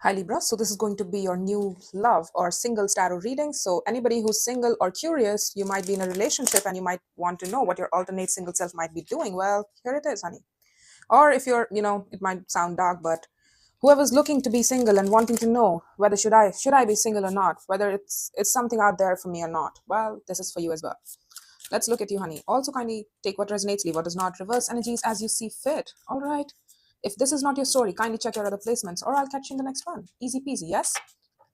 Hi Libra, so this is going to be your new love or single tarot reading. So anybody who's single or curious, you might be in a relationship and you might want to know what your alternate single self might be doing. Well, here it is, honey. Or if you're, it might sound dark, but whoever's looking to be single and wanting to know whether should I be single or not, whether it's something out there for me or not. Well, this is for you as well. Let's look at you, honey. Also, kindly take what resonates, leave what does not. Reverse energies as you see fit. All right. If this is not your story, kindly check your other placements, or I'll catch you in the next one. Easy peasy, yes?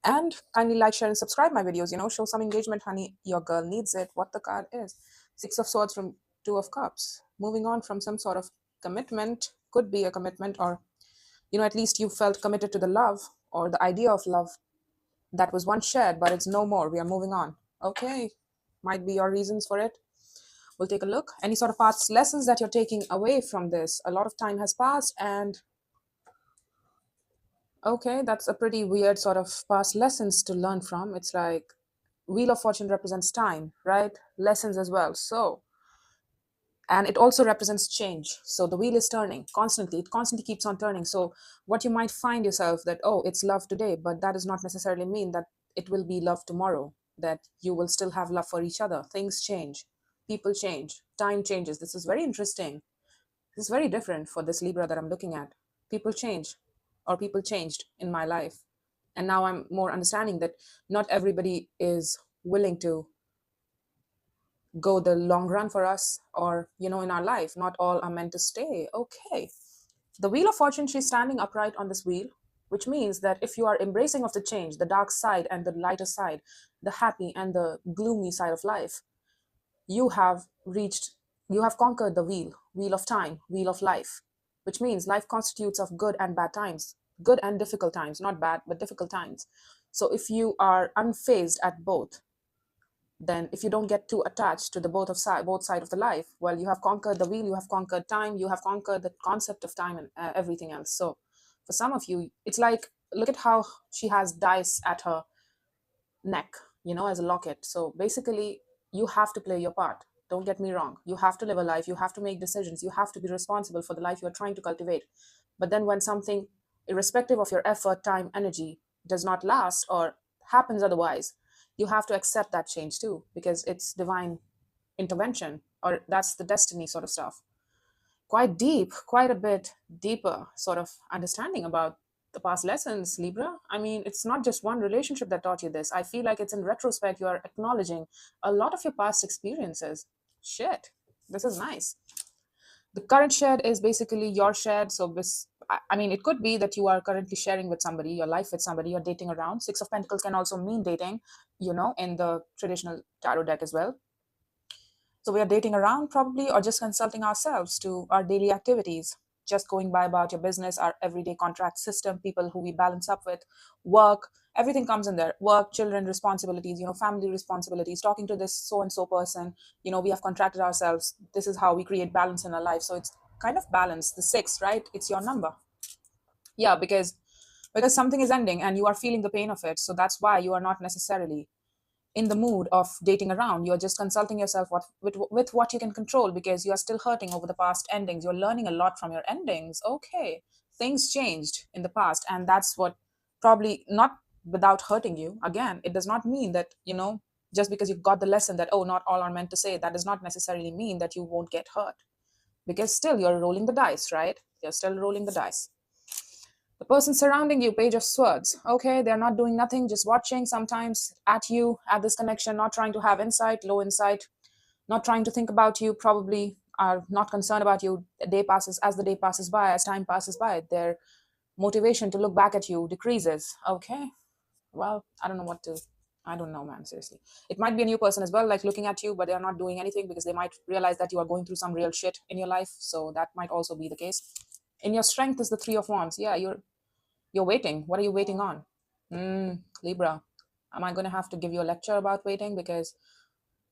And kindly like, share, and subscribe my videos. Show some engagement, honey. Your girl needs it. What the card is. Six of Swords from Two of Cups. Moving on from some sort of commitment. Could be a commitment, or, at least you felt committed to the love or the idea of love that was once shared, but it's no more. We are moving on. Okay. Might be your reasons for it. We'll take a look. Any sort of past lessons that you're taking away from this. A lot of time has passed and okay, that's a pretty weird sort of past lessons to learn from. It's like Wheel of Fortune represents time, right? Lessons as well. So, and it also represents change. So the wheel is turning constantly. It constantly keeps on turning. So what you might find yourself that, oh, it's love today, but that does not necessarily mean that it will be love tomorrow, that you will still have love for each other. Things change. People change. Time changes. This is very interesting. This is very different for this Libra that I'm looking at. People change, or people changed in my life. And now I'm more understanding that not everybody is willing to go the long run for us, or, in our life. Not all are meant to stay. Okay. The Wheel of Fortune, she's standing upright on this wheel, which means that if you are embracing of the change, the dark side and the lighter side, the happy and the gloomy side of life, you have reached, you have conquered the wheel of time, wheel of life, which means life constitutes of good and bad times, good and difficult times, not bad, but difficult times. So if you are unfazed at both, then if you don't get too attached to the both side of the life, well, you have conquered the wheel, you have conquered time, you have conquered the concept of time and everything else. So for some of you, it's like, look at how she has dice at her neck, as a locket. So basically, you have to play your part. Don't get me wrong. You have to live a life. You have to make decisions. You have to be responsible for the life you're trying to cultivate. But then when something, irrespective of your effort, time, energy, does not last or happens otherwise, you have to accept that change too, because it's divine intervention, or that's the destiny sort of stuff. Quite deep, quite a bit deeper sort of understanding about the past lessons, Libra. I mean, it's not just one relationship that taught you this. I feel like it's in retrospect, you are acknowledging a lot of your past experiences. Shit, this is nice. The current shared is basically your shared. So this, I mean, it could be that you are currently sharing with somebody, your life with somebody, you're dating around. Six of Pentacles can also mean dating, in the traditional tarot deck as well. So we are dating around probably, or just consulting ourselves to our daily activities, just going by about your business, our everyday contract system, people who we balance up with, work, everything comes in there. Work, children, responsibilities, family responsibilities, talking to this so-and-so person, we have contracted ourselves. This is how we create balance in our life. So it's kind of balance. The six, right? It's your number. Yeah, because something is ending and you are feeling the pain of it. So that's why you are not necessarily in the mood of dating around. You're just consulting yourself with what you can control, because you are still hurting over the past endings. You're learning a lot from your endings. Okay, things changed in the past, and that's what, probably not without hurting you. Again, it does not mean that, just because you got the lesson that, oh, not all are meant to say, that does not necessarily mean that you won't get hurt, because still you're rolling the dice, right? You're still rolling the dice. The person surrounding you, Page of Swords. Okay, they're not doing nothing, just watching sometimes at you, at this connection, not trying to have insight, low insight, not trying to think about you, probably are not concerned about you. As the day passes by, as time passes by, their motivation to look back at you decreases. Okay, well, I don't know, man, seriously. It might be a new person as well, like looking at you, but they're not doing anything because they might realize that you are going through some real shit in your life. So that might also be the case. In your strength is the Three of Wands. Yeah, you're waiting. What are you waiting on? Libra, am I going to have to give you a lecture about waiting? Because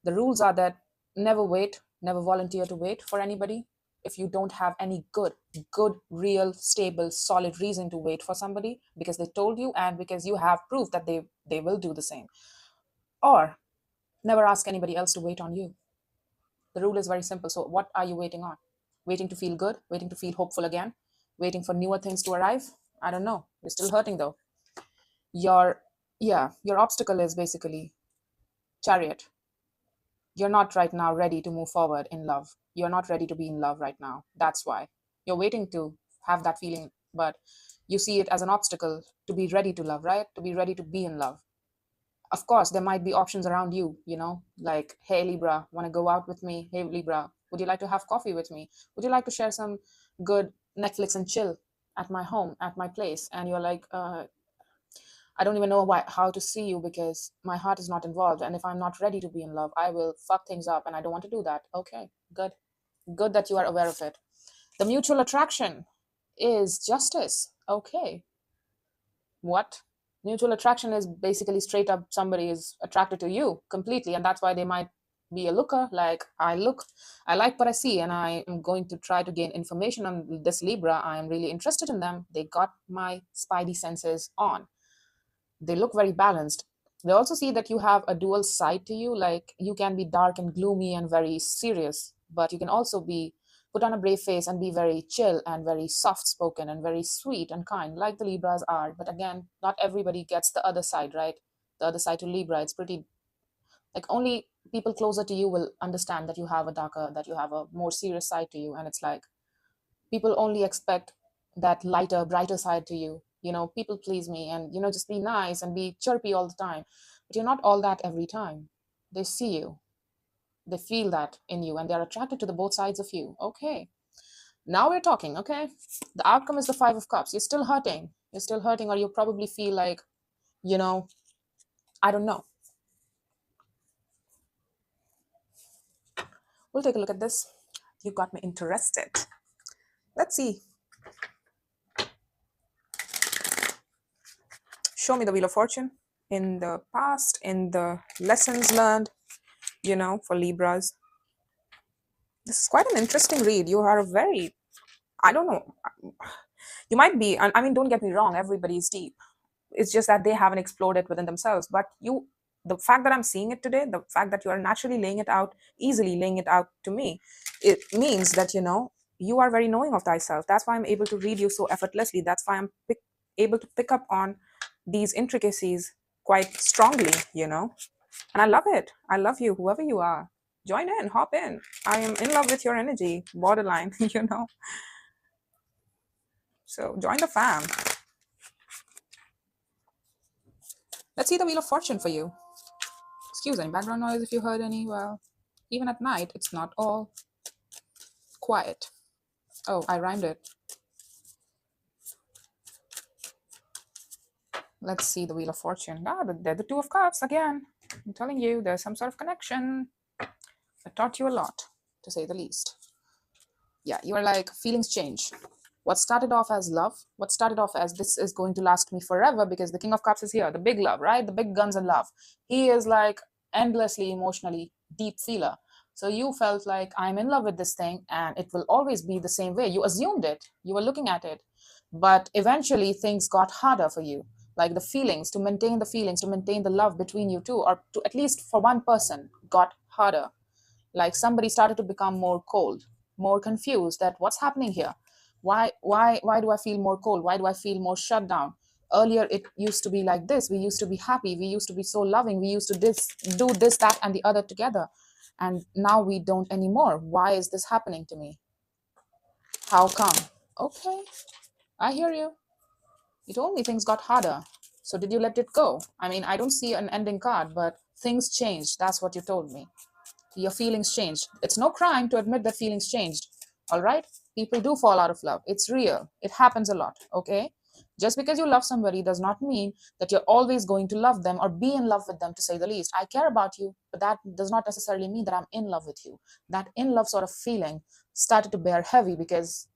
the rules are that never wait, never volunteer to wait for anybody if you don't have any good, real, stable, solid reason to wait for somebody because they told you and because you have proof that they will do the same. Or never ask anybody else to wait on you. The rule is very simple. So what are you waiting on? Waiting to feel good? Waiting to feel hopeful again? Waiting for newer things to arrive? I don't know. You're still hurting though. Your, yeah, your obstacle is basically Chariot. You're not right now ready to move forward in love. You're not ready to be in love right now. That's why you're waiting to have that feeling, but you see it as an obstacle to be ready to love, right? To be ready to be in love. Of course, there might be options around you, like, hey, Libra, want to go out with me? Hey, Libra, would you like to have coffee with me? Would you like to share some good Netflix and chill at my home, at my place? And you're like, I don't even know how to see you because my heart is not involved. And if I'm not ready to be in love, I will fuck things up. And I don't want to do that. Okay, good. Good that you are aware of it. The mutual attraction is justice. Okay. What? Mutual attraction is basically straight up somebody is attracted to you completely. And that's why they might be a looker. Like, I like what I see, and I am going to try to gain information on this Libra. I am really interested in them. They got my spidey senses on. They look very balanced. They also see that you have a dual side to you, like you can be dark and gloomy and very serious, but you can also be put on a brave face and be very chill and very soft spoken and very sweet and kind, like the Libras are. But again, not everybody gets the other side, right? The other side to Libra, it's pretty, like, only people closer to you will understand that you have a darker, that you have a more serious side to you. And it's like, people only expect that lighter, brighter side to you. People please me and, just be nice and be chirpy all the time. But you're not all that every time. They see you, they feel that in you, and they're attracted to the both sides of you. Okay. Now we're talking, okay? The outcome is the Five of Cups. You're still hurting. You're still hurting, or you probably feel like, you know, I don't know. We'll take a look at this. You got me interested. Let's see. Show me the Wheel of Fortune in the past, in the lessons learned, for Libras. This is quite an interesting read. You are a very, I don't know, you might be, I mean, don't get me wrong, everybody's deep. It's just that they haven't explored it within themselves. But the fact that I'm seeing it today, the fact that you are naturally laying it out, easily laying it out to me, it means that, you are very knowing of thyself. That's why I'm able to read you so effortlessly. That's why I'm able to pick up on these intricacies quite strongly, And I love it. I love you, whoever you are. Join in, hop in. I am in love with your energy, borderline, So join the fam. Let's see the Wheel of Fortune for you. Excuse any background noise if you heard any. Well, even at night, it's not all quiet. Oh, I rhymed it. Let's see the Wheel of Fortune. They're the Two of Cups again. I'm telling you, there's some sort of connection. I taught you a lot, to say the least. Yeah, you are like, feelings change. What started off as love, what started off as this is going to last me forever, because the King of Cups is here, the big love, right? The big guns and love. He is like endlessly emotionally deep feeler. So you felt like, I'm in love with this thing and it will always be the same way. You assumed it, you were looking at it, but eventually things got harder for you. Like the feelings, to maintain the feelings, to maintain the love between you two, or to at least for one person, got harder. Like somebody started to become more cold, more confused, that what's happening here? Why do I feel more cold? Why do I feel more shut down? Earlier it used to be like this. We used to be happy, we used to be so loving, we used to do this, that, and the other together, and now we don't anymore. Why is this happening to me? How come? Okay, I hear you. You told me things got harder, so did you let it go? I mean, I don't see an ending card, but things changed. That's what you told me. Your feelings changed. It's no crime to admit that feelings changed. All right? People do fall out of love. It's real. It happens a lot. Okay? Just because you love somebody does not mean that you're always going to love them or be in love with them, to say the least. I care about you, but that does not necessarily mean that I'm in love with you. That in love sort of feeling started to bear heavy because,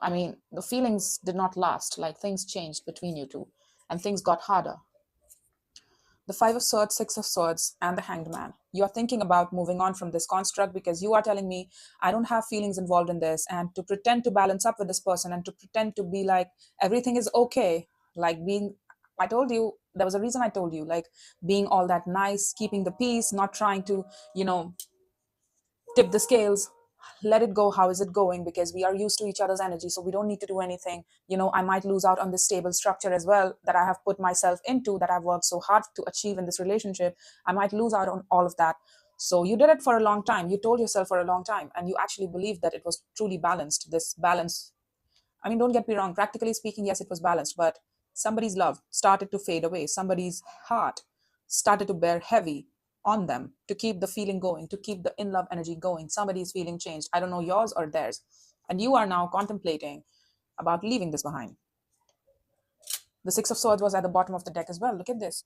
I mean, the feelings did not last. Like things changed between you two and things got harder. The Five of Swords, Six of Swords, and the Hanged Man. You are thinking about moving on from this construct because you are telling me, I don't have feelings involved in this. And to pretend to balance up with this person and to pretend to be like, everything is okay. Like being, I told you, there was a reason I told you, like being all that nice, keeping the peace, not trying to, tip the scales. let it go. How is it going? Because we are used to each other's energy, so we don't need to do anything. I might lose out on this stable structure as well that I have put myself into, that I've worked so hard to achieve in this relationship. I might lose out on all of that. So you did it for a long time. You told yourself for a long time, and you actually believed that it was truly balanced. This balance, I mean, don't get me wrong, practically speaking, yes, it was balanced, but somebody's love started to fade away. Somebody's heart started to bear heavy on them to keep the feeling going, to keep the in love energy going. Somebody's feeling changed. I don't know, yours or theirs. And you are now contemplating about leaving this behind. The Six of Swords was at the bottom of the deck as well. Look at this.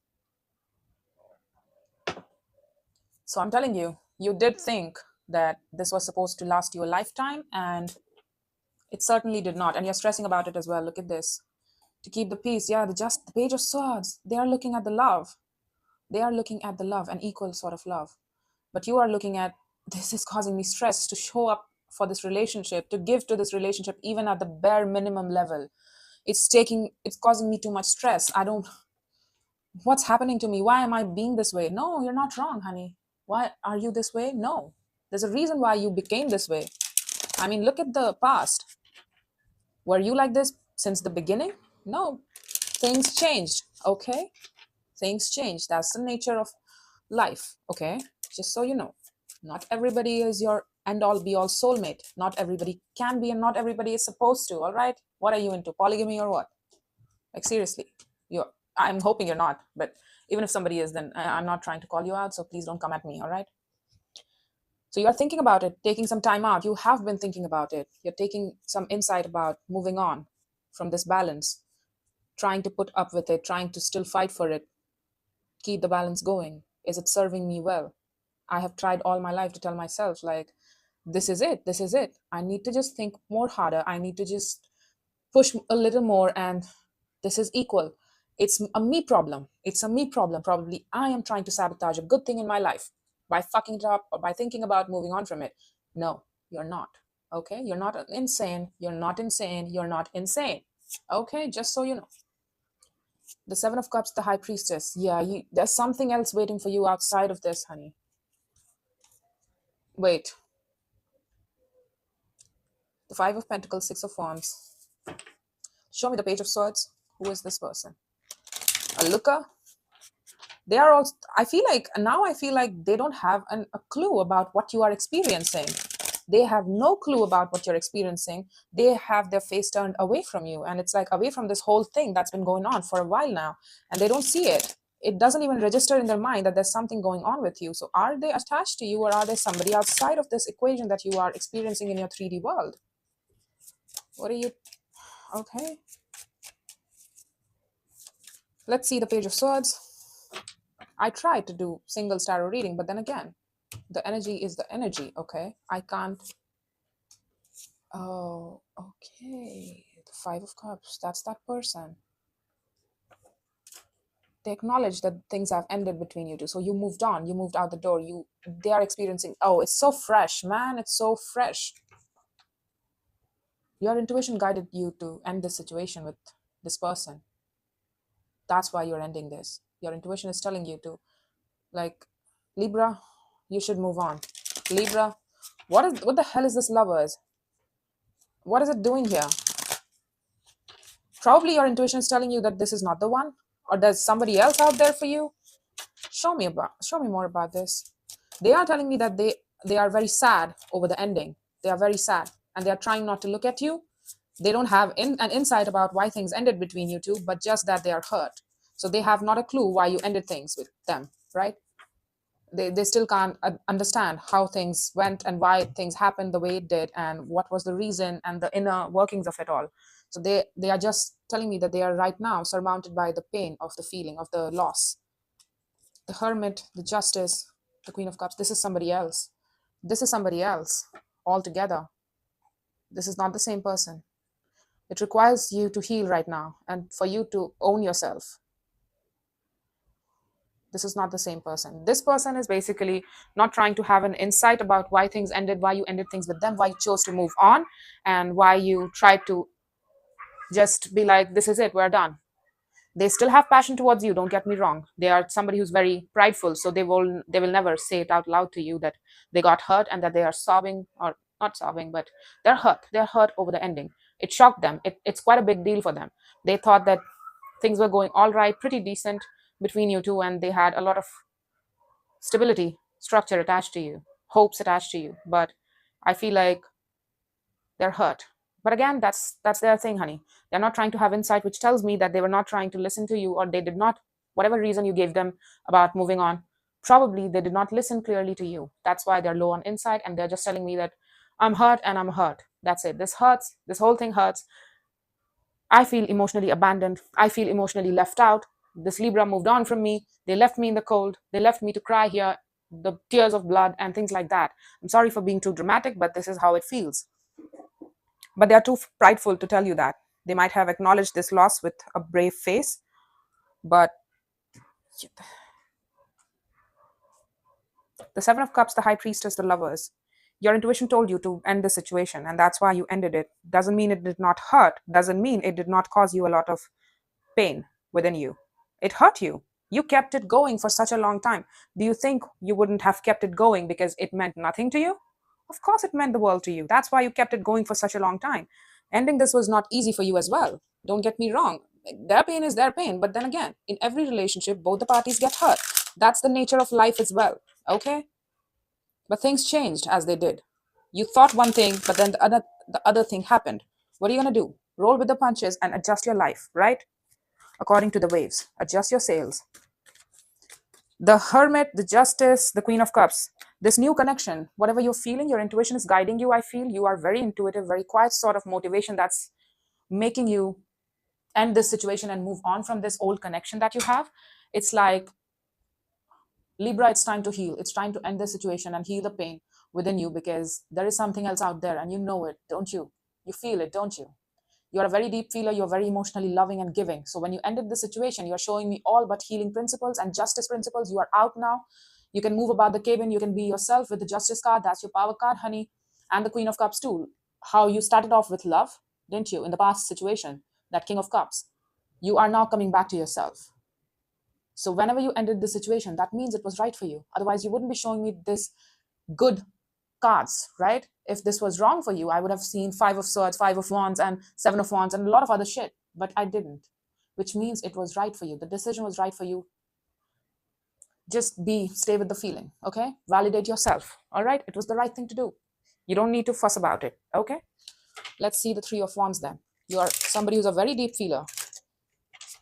So I'm telling you, you did think that this was supposed to last you a lifetime, and it certainly did not. And you're stressing about it as well. Look at this. To keep the peace, yeah, the Page of Swords. They are looking at the love. They are looking at the love, an equal sort of love. But you are looking at, this is causing me stress to show up for this relationship, to give to this relationship, even at the bare minimum level. It's causing me too much stress. What's happening to me? Why am I being this way? No, you're not wrong, honey. Why are you this way? No, there's a reason why you became this way. I mean, look at the past. Were you like this since the beginning? No, things changed. Okay, things change. That's the nature of life. Okay, just so you know, not everybody is your end all be all soulmate. Not everybody can be, and not everybody is supposed to. All right, what are you into, polygamy or what? Like, seriously, I'm hoping you're not, but even if somebody is, then I'm not trying to call you out, so please don't come at me. All right, so you're thinking about it, taking some time out. You have been thinking about it. You're taking some insight about moving on from this balance, trying to put up with it, trying to still fight for it, keep the balance going. Is it serving me well? I have tried all my life to tell myself, like, this is it, this is it. I need to just think more harder. I need to just push a little more, and this is equal. It's a me problem. It's a me problem. Probably I am trying to sabotage a good thing in my life by fucking it up or by thinking about moving on from it. No, you're not. Okay? You're not insane. You're not insane. You're not insane. Okay? Just so you know. The Seven of Cups, the High Priestess. Yeah, there's something else waiting for you outside of this, honey. Wait. The Five of Pentacles, Six of Wands. Show me the Page of Swords. Who is this person? A looker? They are also, I feel like they don't have a clue about what you are experiencing. They have no clue about what you're experiencing. They have their face turned away from you, and it's like away from this whole thing that's been going on for a while now, and they don't see it. It doesn't even register in their mind that there's something going on with you. So are they attached to you, or are they somebody outside of this equation that you are experiencing in your 3D world? What are you? Okay. Let's see the Page of Swords. I tried to do single tarot reading, but then again, the energy is the energy, okay? I can't. Oh, okay. The Five of Cups, that's that person. They acknowledge that things have ended between you two. So you moved on, you moved out the door. They are experiencing, oh, it's so fresh, man. It's so fresh. Your intuition guided you to end this situation with this person. That's why you're ending this. Your intuition is telling you to, like, Libra, you should move on. Libra, what the hell is this Lovers? What is it doing here? Probably your intuition is telling you that this is not the one, or there's somebody else out there for you. Show me more about this. They are telling me that they are very sad over the ending. They are very sad, and they are trying not to look at you. They don't have an insight about why things ended between you two, but just that they are hurt. So they have not a clue why you ended things with them, right? They still can't understand how things went and why things happened the way it did, and what was the reason and the inner workings of it all. So they are just telling me that they are right now surmounted by the pain of the feeling of the loss. The Hermit, the Justice, the Queen of Cups. This is somebody else. This is somebody else altogether. This is not the same person. It requires you to heal right now, and for you to own yourself. This is not the same person. This person is basically not trying to have an insight about why things ended, why you ended things with them, why you chose to move on, and why you tried to just be like, this is it, we're done. They still have passion towards you, don't get me wrong. They are somebody who's very prideful, so they will never say it out loud to you that they got hurt and that they are sobbing or not sobbing, but they're hurt. They're hurt over the ending. It shocked them. It's quite a big deal for them. They thought that things were going all right, pretty decent between you two, and they had a lot of stability, structure attached to you, hopes attached to you. But I feel like they're hurt. But again, that's their thing, honey. They're not trying to have insight, which tells me that they were not trying to listen to you, or they did not, whatever reason you gave them about moving on, probably they did not listen clearly to you. That's why they're low on insight, and they're just telling me that I'm hurt and I'm hurt. That's it. This hurts. This whole thing hurts. I feel emotionally abandoned. I feel emotionally left out. This Libra moved on from me. They left me in the cold. They left me to cry here, the tears of blood and things like that. I'm sorry for being too dramatic, but this is how it feels. But they are too prideful to tell you that. They might have acknowledged this loss with a brave face, but the Seven of Cups, the High Priestess, the Lovers. Your intuition told you to end the situation, and that's why you ended it. Doesn't mean it did not hurt. Doesn't mean it did not cause you a lot of pain within you. It hurt you. You kept it going for such a long time. Do you think you wouldn't have kept it going because it meant nothing to you? Of course, it meant the world to you. That's why you kept it going for such a long time. Ending this was not easy for you as well. Don't get me wrong. Their pain is their pain. But then again, in every relationship, both the parties get hurt. That's the nature of life as well. Okay? But things changed as they did. You thought one thing, but then the other thing happened. What are you going to do? Roll with the punches and adjust your life, right? According to the waves. Adjust your sails. The Hermit, the Justice, the Queen of Cups. This new connection, whatever you're feeling, your intuition is guiding you, I feel. You are very intuitive, very quiet sort of motivation that's making you end this situation and move on from this old connection that you have. It's like, Libra, it's time to heal. It's time to end the situation and heal the pain within you, because there is something else out there and you know it, don't you? You feel it, don't you? You're a very deep feeler. You're very emotionally loving and giving. So when you ended the situation, you're showing me all but healing principles and justice principles. You are out now. You can move about the cabin. You can be yourself with the Justice card. That's your power card, honey. And the Queen of Cups too. How you started off with love, didn't you, in the past situation, that King of Cups. You are now coming back to yourself. So whenever you ended the situation, that means it was right for you. Otherwise, you wouldn't be showing me this good cards, right? If this was wrong for you, I would have seen Five of Swords, Five of Wands, and Seven of Wands, and a lot of other shit. But I didn't, which means it was right for you. The decision was right for you. Just stay with the feeling, okay? Validate yourself, all right? It was the right thing to do. You don't need to fuss about it, okay? Let's see the Three of Wands then. You are somebody who's a very deep feeler.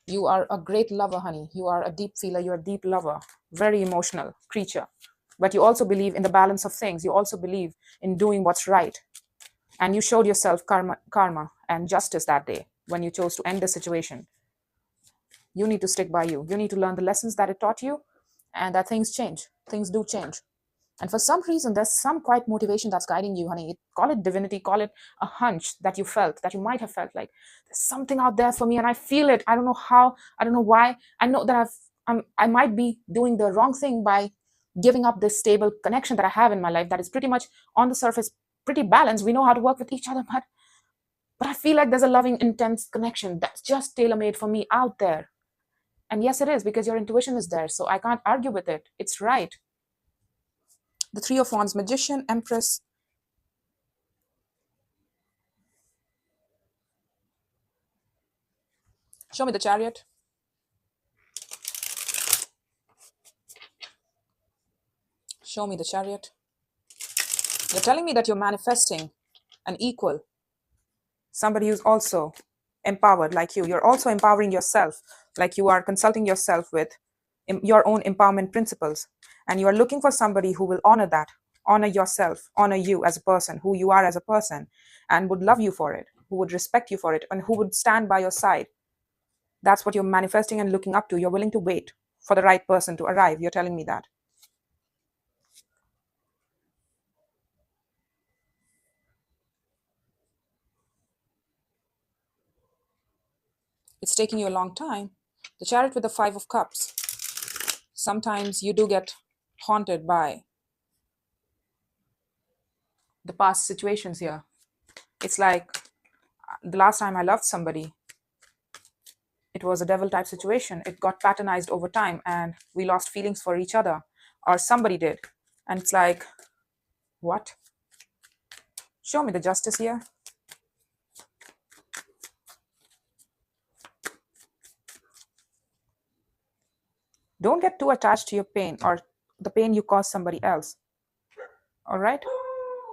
You are a great lover, honey. You are a deep feeler. You're a deep lover, very emotional creature. But you also believe in the balance of things. You also believe in doing what's right. And you showed yourself karma and justice that day when you chose to end the situation. You need to stick by you. You need to learn the lessons that it taught you, and that things change. Things do change. And for some reason, there's some quiet motivation that's guiding you, honey. Call it divinity, call it a hunch that you felt, that you might have felt like there's something out there for me and I feel it. I don't know how, I don't know why. I know that I might be doing the wrong thing by giving up this stable connection that I have in my life that is pretty much on the surface, pretty balanced. We know how to work with each other, but I feel like there's a loving, intense connection that's just tailor-made for me out there. And yes, it is, because your intuition is there. So I can't argue with it. It's right. The Three of Wands, Magician, Empress. Show me the Chariot. Show me the Chariot. You're telling me that you're manifesting an equal, somebody who's also empowered like you. You're also empowering yourself, like you are consulting yourself with your own empowerment principles. And you are looking for somebody who will honor that, honor yourself, honor you as a person, who you are as a person, and would love you for it, who would respect you for it, and who would stand by your side. That's what you're manifesting and looking up to. You're willing to wait for the right person to arrive. You're telling me that. It's taking you a long time. The Chariot with the Five of Cups. Sometimes you do get haunted by the past situations here. It's like the last time I loved somebody, it was a devil type situation. It got patternized over time and we lost feelings for each other, or somebody did. And it's like, what? Show me the justice here. Don't get too attached to your pain or the pain you cause somebody else. All right?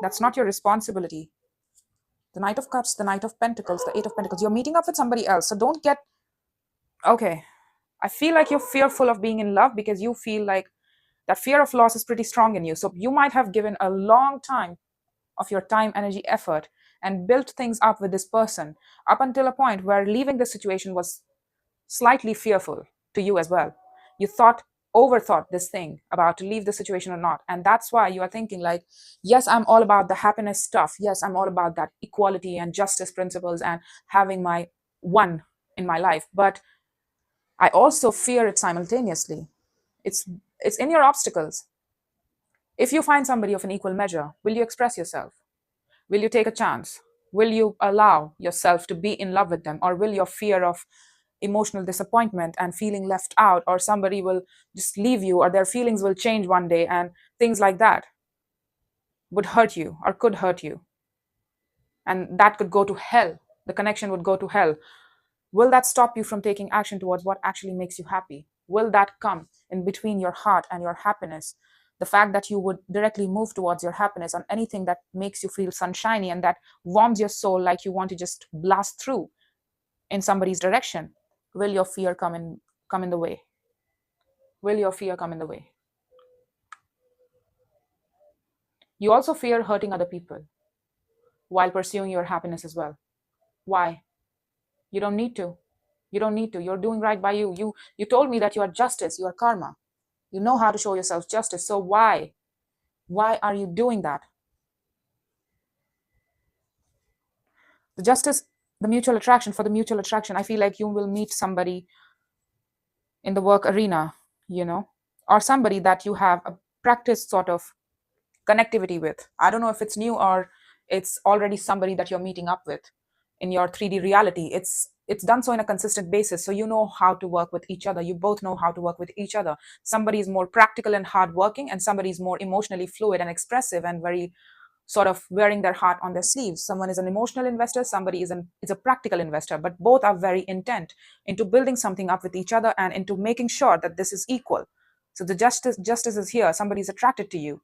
That's not your responsibility. The Knight of Cups, the Knight of Pentacles, the Eight of Pentacles. You're meeting up with somebody else. So don't get, okay. I feel like you're fearful of being in love because you feel like that fear of loss is pretty strong in you. So you might have given a long time of your time, energy, effort, and built things up with this person up until a point where leaving the situation was slightly fearful to you as well. You overthought this thing about to leave the situation or not. And that's why you are thinking like, yes, I'm all about the happiness stuff. Yes, I'm all about that equality and justice principles and having my one in my life. But I also fear it simultaneously. It's in your obstacles. If you find somebody of an equal measure, will you express yourself? Will you take a chance? Will you allow yourself to be in love with them? Or will your fear of emotional disappointment and feeling left out, or somebody will just leave you, or their feelings will change one day, and things like that would hurt you or could hurt you? And that could go to hell. The connection would go to hell. Will that stop you from taking action towards what actually makes you happy? Will that come in between your heart and your happiness? The fact that you would directly move towards your happiness on anything that makes you feel sunshiny and that warms your soul, like you want to just blast through in somebody's direction. Will your fear come in the way? Will your fear come in the way? You also fear hurting other people while pursuing your happiness as well. Why? You don't need to. You don't need to. You're doing right by you. You told me that you are justice, you are karma. You know how to show yourself justice. So why? Why are you doing that? The justice, the mutual attraction, for the mutual attraction, I feel like you will meet somebody in the work arena, or somebody that you have a practice sort of connectivity with. I don't know if it's new or it's already somebody that you're meeting up with in your 3D reality. It's done so in a consistent basis, so you know how to work with each other. You both know how to work with each other. Somebody is more practical and hardworking, and somebody is more emotionally fluid and expressive and very sort of wearing their heart on their sleeves. Someone is an emotional investor, somebody is a practical investor, but both are very intent into building something up with each other and into making sure that this is equal. So the justice is here. Somebody is attracted to you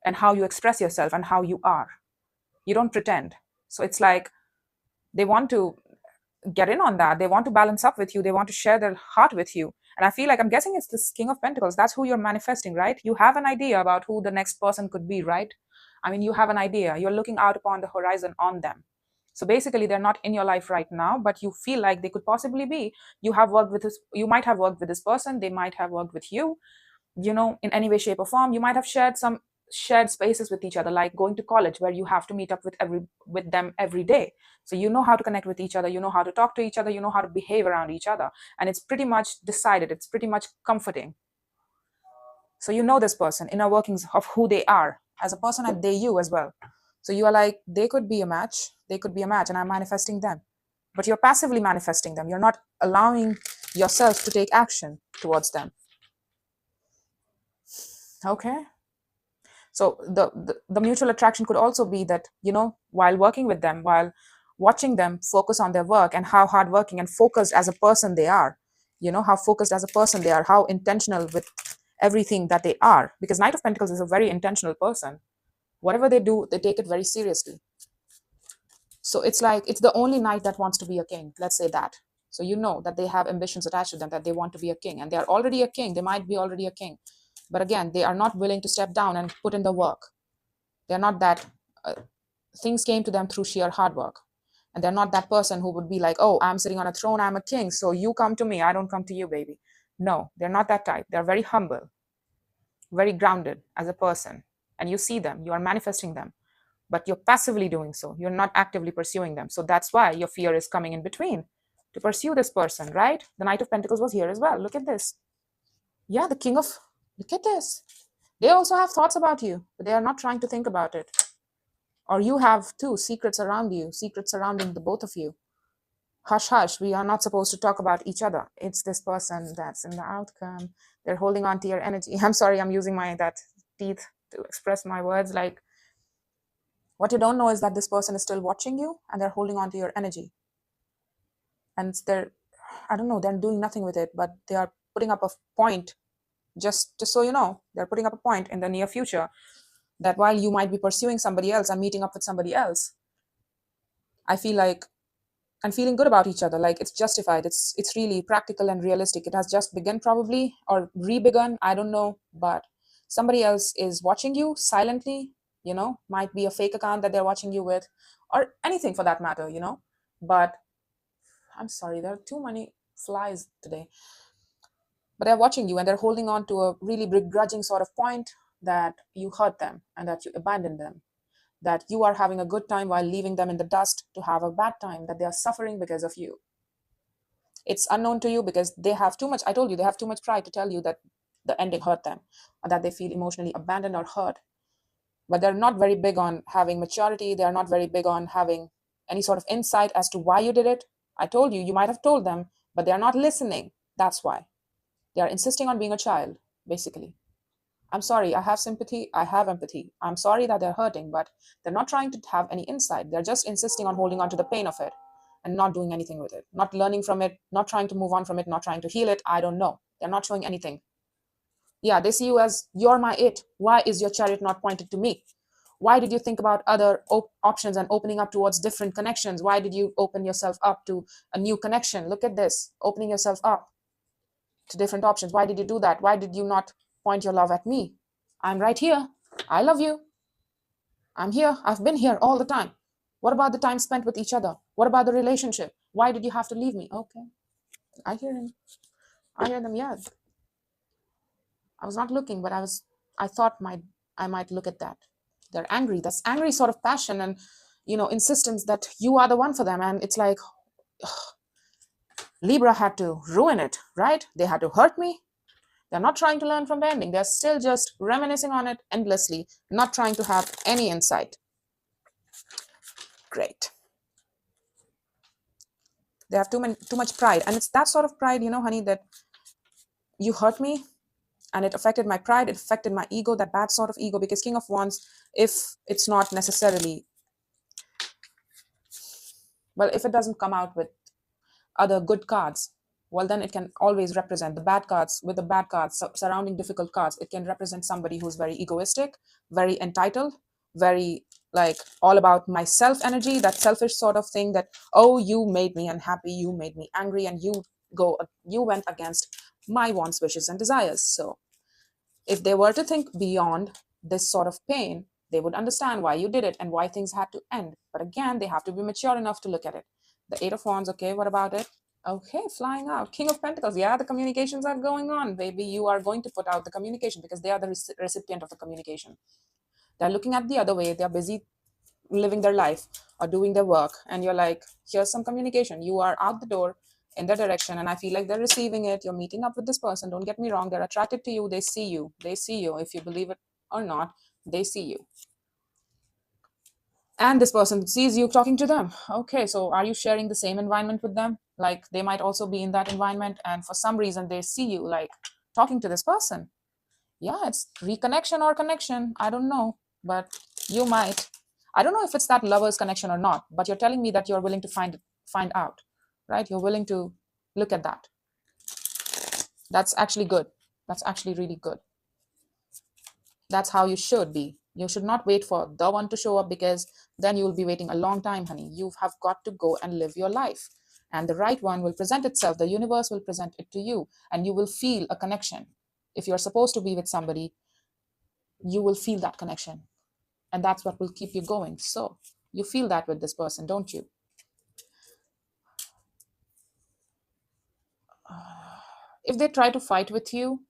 and how you express yourself and how you are. You don't pretend. So it's like they want to get in on that. They want to balance up with you. They want to share their heart with you. And I feel like, I'm guessing it's this King of Pentacles. That's who you're manifesting, right? You have an idea about who the next person could be, right? I mean, you have an idea. You're looking out upon the horizon on them. So basically, they're not in your life right now, but you feel like they could possibly be. You might have worked with this person. They might have worked with you, in any way, shape, or form. You might have shared spaces with each other, like going to college, where you have to meet up with them every day. So you know how to connect with each other, you know how to talk to each other, you know how to behave around each other, and it's pretty much decided. It's pretty much comforting. So you know this person, inner workings of who they are as a person, and they you as well. So you are like, they could be a match, and I'm manifesting them. But you're passively manifesting them. You're not allowing yourself to take action towards them. Okay. So the mutual attraction could also be that, while working with them, while watching them focus on their work and how hardworking and focused as a person they are, how intentional with everything that they are. Because Knight of Pentacles is a very intentional person. Whatever they do, they take it very seriously. So it's like, it's the only knight that wants to be a king. Let's say that. So you know that they have ambitions attached to them, that they want to be a king, and they are already a king. They might be already a king. But again, they are not willing to step down and put in the work. They're not that, things came to them through sheer hard work. And they're not that person who would be like, oh, I'm sitting on a throne, I'm a king, so you come to me, I don't come to you, baby. No, they're not that type. They're very humble, very grounded as a person. And you see them, you are manifesting them, but you're passively doing so. You're not actively pursuing them. So that's why your fear is coming in between to pursue this person, right? The Knight of Pentacles was here as well. Look at this. Yeah, look at this. They also have thoughts about you, but they are not trying to think about it. Or you have too, secrets around you, secrets surrounding the both of you. Hush, hush, we are not supposed to talk about each other. It's this person that's in the outcome. They're holding on to your energy. I'm sorry, I'm using that teeth to express my words. Like, What you don't know is that this person is still watching you and they're holding on to your energy. And they're, I don't know, they're doing nothing with it, but they are putting up a point, just so you know, they're putting up a point in the near future that while you might be pursuing somebody else and meeting up with somebody else, I feel like, and feeling good about each other, like it's justified, it's really practical and realistic. It has just begun probably, or re-begun, I don't know, but somebody else is watching you silently, you know, might be a fake account that they're watching you with, or anything for that matter, you know. But I'm sorry, there are too many flies today. But they're watching you and they're holding on to a really begrudging sort of point that you hurt them and that you abandoned them, that you are having a good time while leaving them in the dust to have a bad time, that they are suffering because of you. It's unknown to you because they have too much, I told you, they have too much pride to tell you that the ending hurt them, or that they feel emotionally abandoned or hurt. But they're not very big on having maturity. They're not very big on having any sort of insight as to why you did it. I told you, you might have told them, but they're not listening. That's why. They are insisting on being a child, basically. I'm sorry, I have sympathy, I have empathy. I'm sorry that they're hurting, but they're not trying to have any insight. They're just insisting on holding on to the pain of it and not doing anything with it, not learning from it, not trying to move on from it, not trying to heal it. I don't know. They're not showing anything. Yeah, they see you as, you're my it. Why is your chariot not pointed to me? Why did you think about other options and opening up towards different connections? Why did you open yourself up to a new connection? Look at this, opening yourself up to different options. Why did you do that? Why did you not point your love at me? I'm right here. I love you. I'm here. I've been here all the time. What about the time spent with each other? What about the relationship? Why did you have to leave me? Okay. I hear him. I hear them. Yeah. I was not looking, but I thought I might look at that. They're angry. That's angry sort of passion and, you know, insistence that you are the one for them. And it's like, ugh, Libra had to ruin it, right? They had to hurt me. They're not trying to learn from the ending. They're still just reminiscing on it endlessly, not trying to have any insight. Great. They have too much pride. And it's that sort of pride, you know, honey, that you hurt me and it affected my pride, it affected my ego, that bad sort of ego, because King of Wands, if it's not necessarily, well, if it doesn't come out with other good cards, well, then it can always represent the bad cards. With the bad cards surrounding difficult cards, it can represent somebody who's very egoistic, very entitled, very like all about myself energy, that selfish sort of thing that, oh, you made me unhappy, you made me angry, and you went against my wants, wishes, and desires. So if they were to think beyond this sort of pain, they would understand why you did it and why things had to end. But again, they have to be mature enough to look at it. The Eight of Wands, okay, what about it? Okay, flying out. King of Pentacles, yeah, the communications are going on, baby. You are going to put out the communication because they are the recipient of the communication. They're looking at the other way. They're busy living their life or doing their work. And you're like, here's some communication. You are out the door in their direction. And I feel like they're receiving it. You're meeting up with this person. Don't get me wrong. They're attracted to you. They see you. They see you. If you believe it or not, they see you. And this person sees you talking to them. Okay, so are you sharing the same environment with them? Like they might also be in that environment, and for some reason they see you like talking to this person. Yeah, it's reconnection or connection. I don't know, but you might. I don't know if it's that lover's connection or not, but you're telling me that you're willing to find out, right? You're willing to look at that. That's actually good. That's actually really good. That's how you should be. You should not wait for the one to show up, because then you will be waiting a long time, honey. You have got to go and live your life. And the right one will present itself. The universe will present it to you, and you will feel a connection. If you're supposed to be with somebody, you will feel that connection. And that's what will keep you going. So you feel that with this person, don't you? If they try to fight with you,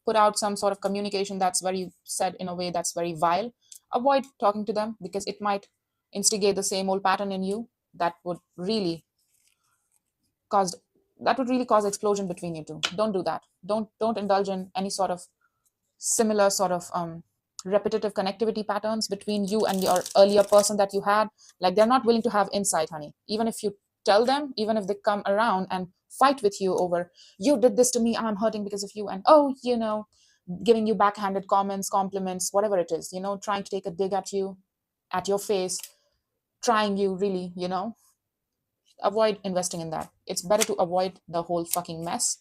put out some sort of communication that's very said in a way that's very vile, avoid talking to them, because it might instigate the same old pattern in you that would really cause explosion between you two. Don't do that. Don't indulge in any sort of similar sort of repetitive connectivity patterns between you and your earlier person that you had. Like they're not willing to have insight, honey. Even if you tell them, even if they come around and fight with you over, you did this to me, I'm hurting because of you, and oh, you know, giving you backhanded comments, compliments, whatever it is, you know, trying to take a dig at you. at your face, trying you really, avoid investing in that. It's better to avoid the whole fucking mess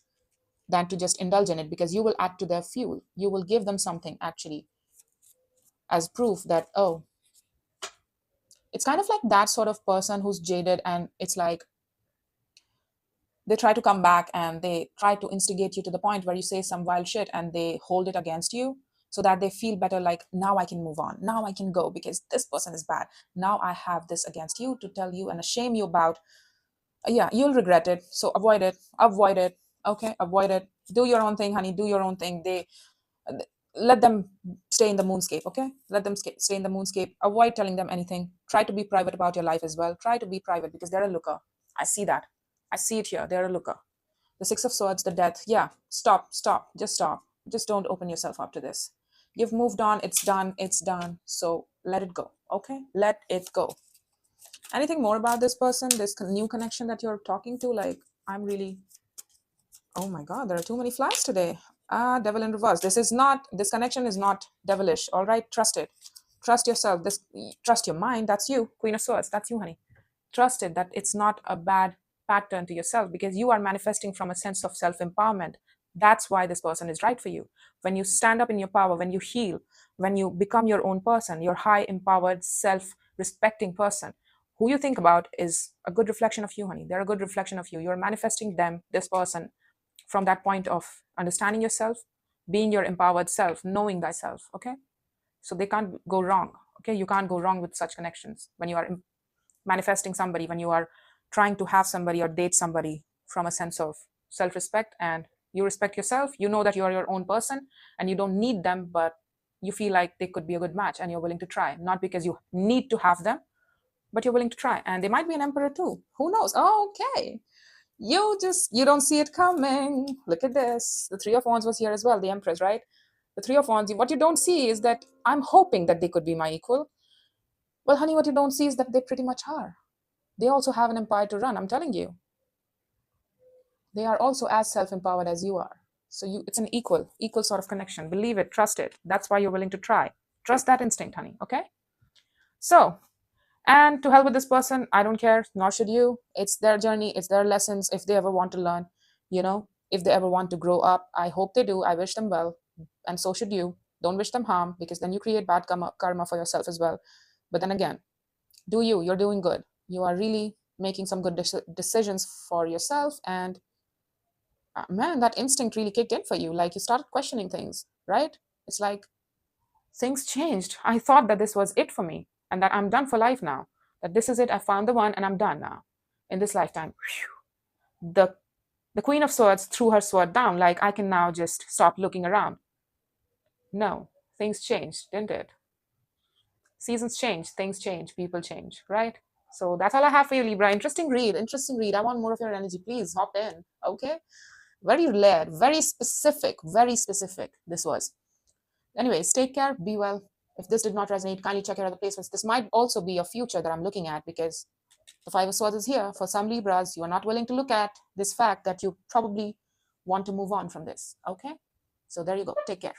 than to just indulge in it, because you will add to their fuel. You will give them something actually as proof that, oh, it's kind of like that sort of person who's jaded, and it's like they try to come back and they try to instigate you to the point where you say some wild shit and they hold it against you so that they feel better, like, now I can move on, now I can go because this person is bad, now I have this against you to tell you and shame you about. Yeah, you'll regret it. So avoid it, avoid it. Okay, avoid it. Do your own thing, honey, do your own thing. Let them stay in the moonscape. Okay, let them stay in the moonscape. Avoid telling them anything. Try to be private about your life as well. Try to be private, because they're a looker. I see that. I see it here. They're a looker. The Six of Swords, the Death. Yeah, stop, just stop. Just don't open yourself up to this. You've moved on. It's done. It's done. So let it go. Okay, let it go. Anything more about this person, this new connection that you're talking to? Like, I'm really, oh my God, there are too many flags today. Devil in reverse. This connection is not devilish. All right, trust it. Trust yourself. Trust your mind. That's you. Queen of Swords. That's you, honey. Trust it, that it's not a bad pattern to yourself, because you are manifesting from a sense of self-empowerment. That's why this person is right for you. When you stand up in your power, when you heal, when you become your own person, your high empowered, self-respecting person, who you think about is a good reflection of you, honey. They're a good reflection of you. You're manifesting them, this person, from that point of understanding yourself, being your empowered self, knowing thyself. Okay, so they can't go wrong. Okay, you can't go wrong with such connections when you are manifesting somebody, when you are trying to have somebody or date somebody from a sense of self-respect, and you respect yourself. You know that you are your own person and you don't need them, but you feel like they could be a good match and you're willing to try, not because you need to have them, but you're willing to try. And they might be an emperor too, who knows? Oh, okay, you don't see it coming. Look at this. The Three of Wands was here as well, the Empress, right? The Three of Wands, what you don't see is that I'm hoping that they could be my equal. Well, honey, what you don't see is that they pretty much are. They also have an empire to run, I'm telling you. They are also as self-empowered as you are. So it's an equal sort of connection. Believe it, trust it. That's why you're willing to try. Trust that instinct, honey, okay? So, and to hell with this person, I don't care, nor should you. It's their journey, it's their lessons. If they ever want to learn, if they ever want to grow up, I hope they do. I wish them well. And so should you. Don't wish them harm, because then you create bad karma for yourself as well. But then again, do you. You're doing good. You are really making some good decisions for yourself. And man, that instinct really kicked in for you. Like, you started questioning things, right? It's like things changed. I thought that this was it for me and that I'm done for life now. That this is it. I found the one and I'm done now in this lifetime. The Queen of Swords threw her sword down. Like, I can now just stop looking around. No, things changed, didn't it? Seasons change, things change, people change, right? So that's all I have for you, Libra. Interesting read. I want more of your energy. Please hop in. Okay. Very layered, very specific this was. Anyways, take care, be well. If this did not resonate, kindly check your other placements. This might also be a future that I'm looking at, because the Five of Swords is here. For some Libras, you are not willing to look at this fact that you probably want to move on from this. Okay. So there you go. Take care.